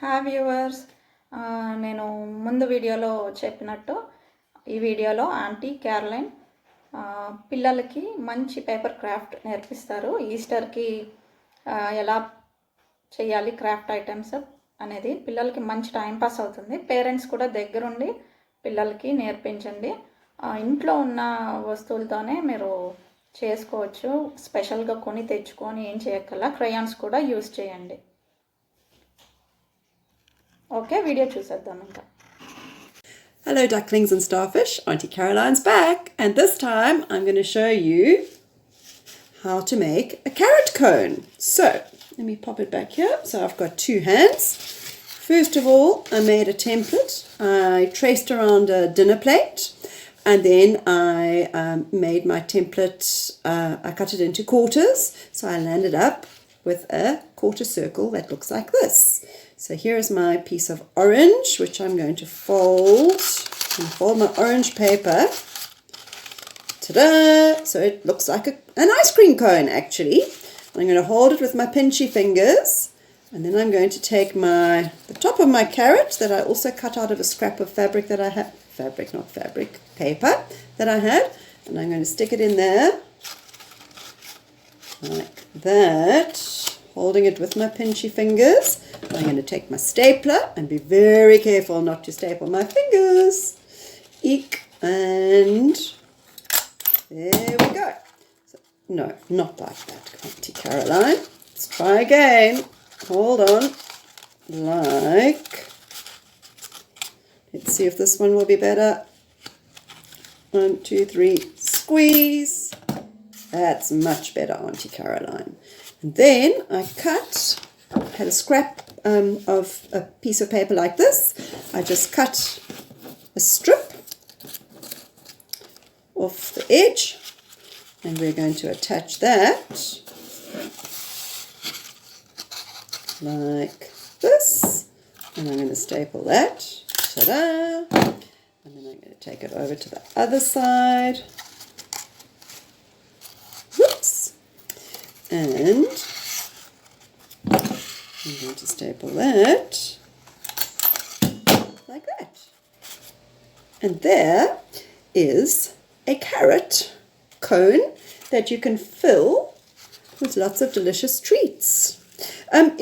Hi viewers, నేను ముందు వీడియోలో చెప్పినట్టు ఈ వీడియోలో ఆంటీ క్యారలైన్ పిల్లలకి మంచి పేపర్ క్రాఫ్ట్ నేర్పిస్తారు. ఈస్టర్కి ఎలా చేయాలి క్రాఫ్ట్ ఐటమ్స్ అనేది పిల్లలకి మంచి టైంపాస్ అవుతుంది. పేరెంట్స్ కూడా దగ్గరుండి పిల్లలకి నేర్పించండి. ఇంట్లో ఉన్న వస్తువులతోనే మీరు చేసుకోవచ్చు. స్పెషల్గా కొని తెచ్చుకొని ఏం చేయక్కర్లా. క్రయాన్స్ కూడా యూస్ చేయండి. ఓకే, వీడియో చూసేద్దాం ఇంకా. Hello ducklings and starfish, Auntie Caroline's back, and this time I'm going to show you how to make a carrot cone. So let me pop it back here. So I've got two hands. First of all, I made a template. I traced around a dinner plate, and then I made my template, I cut it into quarters, so I landed up with a quarter circle that looks like this. So here is my piece of orange, which I'm going to fold my orange paper. Ta-da! So it looks like an ice cream cone, actually. I'm going to hold it with my pinchy fingers, and then I'm going to take the top of my carrot that I also cut out of a scrap of fabric that I had, paper that I had, and I'm going to stick it in there like that, holding it with my pinchy fingers. I'm going to take my stapler and be very careful not to staple my fingers. Eek, and there we go. So, no, not like that, Auntie Caroline. Let's try again. Hold on. Like. Let's see if this one will be better. 1, 2, 3, squeeze. That's much better, Auntie Caroline. And then I had a scrap of a piece of paper like this. I just cut a strip off the edge, and we're going to attach that like this, and I'm going to staple that. Ta-da! And then I'm going to take it over to the other side. Whoops! And I'm going to staple that like that. And there is a carrot cone that you can fill with lots of delicious treats.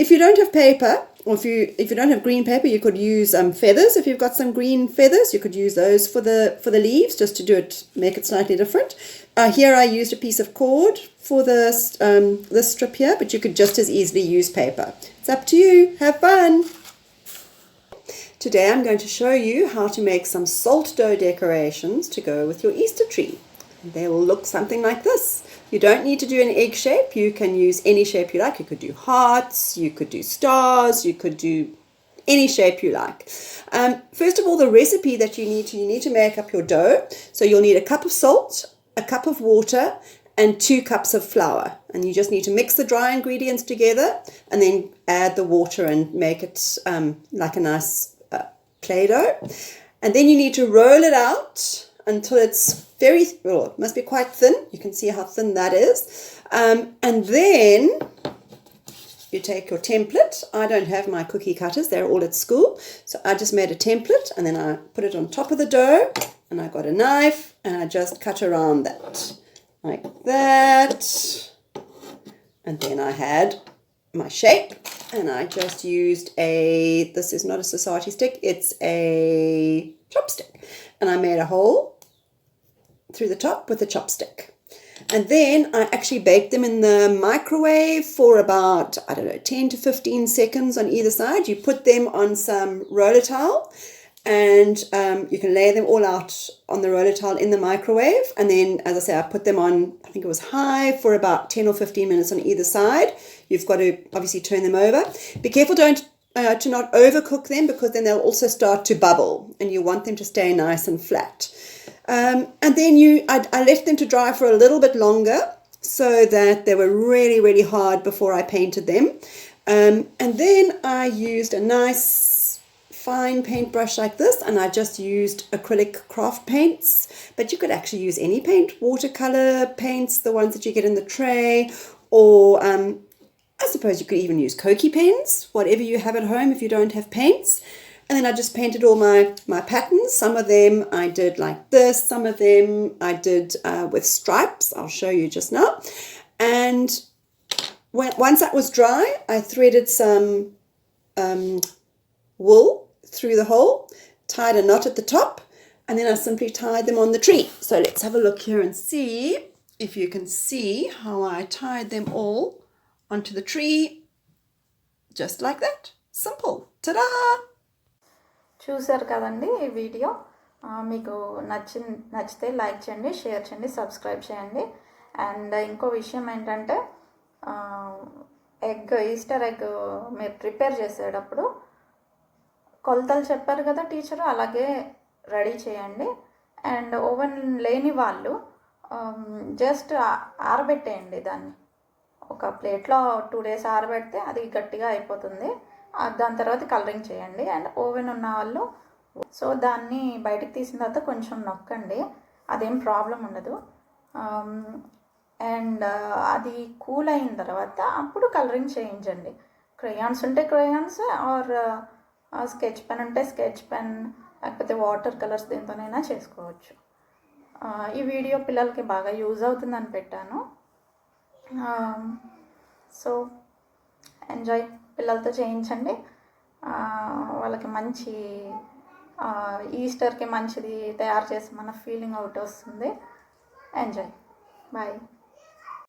If you don't have paper, or if you don't have green paper, you could use feathers. If you've got some green feathers, you could use those for the leaves, just to make it slightly different. Here I used a piece of cord for this strip here, but you could just as easily use paper. It's up to you. Have fun. Today I'm going to show you how to make some salt dough decorations to go with your Easter tree. They will look something like this. You don't need to do an egg shape. You can use any shape you like. You could do hearts, you could do stars, you could do any shape you like. First of all, the recipe that you need to make up your dough. So you'll need a cup of salt, a cup of water, and 2 cups of flour. And you just need to mix the dry ingredients together and then add the water and make it like a nice Play-Doh. And then you need to roll it out until it's it must be quite thin. You can see how thin that is. And then you take your template. I don't have my cookie cutters. They're all at school. So I just made a template, and then I put it on top of the dough, and I got a knife, and I just cut around that like that. And then I had my shape, and I just used this is not a society stick, it's a chopstick. And I made a hole through the top with a chopstick. And then I actually baked them in the microwave for about, 10 to 15 seconds on either side. You put them on some roller towel, and you can lay them all out on the roller towel in the microwave. And then, as I say, I put them on, I think it was high, for about 10 or 15 minutes on either side. You've got to obviously turn them over. Be careful to not overcook them, because then they'll also start to bubble, and you want them to stay nice and flat. And then I left them to dry for a little bit longer, so that they were really, really hard before I painted them. And then I used a nice fine paintbrush like this, and I just used acrylic craft paints, but you could actually use any paint, watercolor paints, the ones that you get in the tray, or I suppose you could even use Koki pens, whatever you have at home if you don't have paints. And then I just painted all my patterns. Some of them I did like this, some of them I did with stripes. I'll show you just now. And once that was dry, I threaded some wool through the hole, tied a knot at the top, and then I simply tied them on the tree. So let's have a look here and see if you can see how I tied them all onto the tree, just like that. Simple. Ta-da! చూసారు కదండి ఈ video. మీకు నచ్చితే like చేయండి, share చేయండి, subscribe చేయండి. And ఇంకో విషయం ఏంటంటే ఈస్టర్ ఎగ్ మీరు ప్రిపేర్ చేసేటప్పుడు కొలతలు చెప్పారు కదా టీచరు, అలాగే రెడీ చేయండి. అండ్ ఓవెన్ లేని వాళ్ళు జస్ట్ ఆరబెట్టేయండి దాన్ని. ఒక ప్లేట్లో 2 days ఆరబెడితే అది గట్టిగా అయిపోతుంది. దాని తర్వాత కలరింగ్ చేయండి. అండ్ ఓవెన్ ఉన్న వాళ్ళు సో దాన్ని బయటికి తీసిన తర్వాత కొంచెం నొక్కండి, అదేం ప్రాబ్లం ఉండదు. అండ్ అది కూల్ అయిన తర్వాత అప్పుడు కలరింగ్ చేయించండి. క్రేయాన్స్ ఉంటే క్రేయాన్స్, ఆర్ స్కెచ్ పెన్ ఉంటే స్కెచ్ పెన్, లేకపోతే వాటర్ కలర్స్ దేంతోనైనా చేసుకోవచ్చు. ఈ వీడియో పిల్లలకి బాగా యూజ్ అవుతుందని పెట్టాను. సో ఎంజాయ్, పిల్లలతో చేయించండి. వాళ్ళకి మంచి ఈస్టర్కి మంచిది తయారు చేసి మన ఫీలింగ్ అవుట్ వస్తుంది. ఎంజాయ్. బాయ్.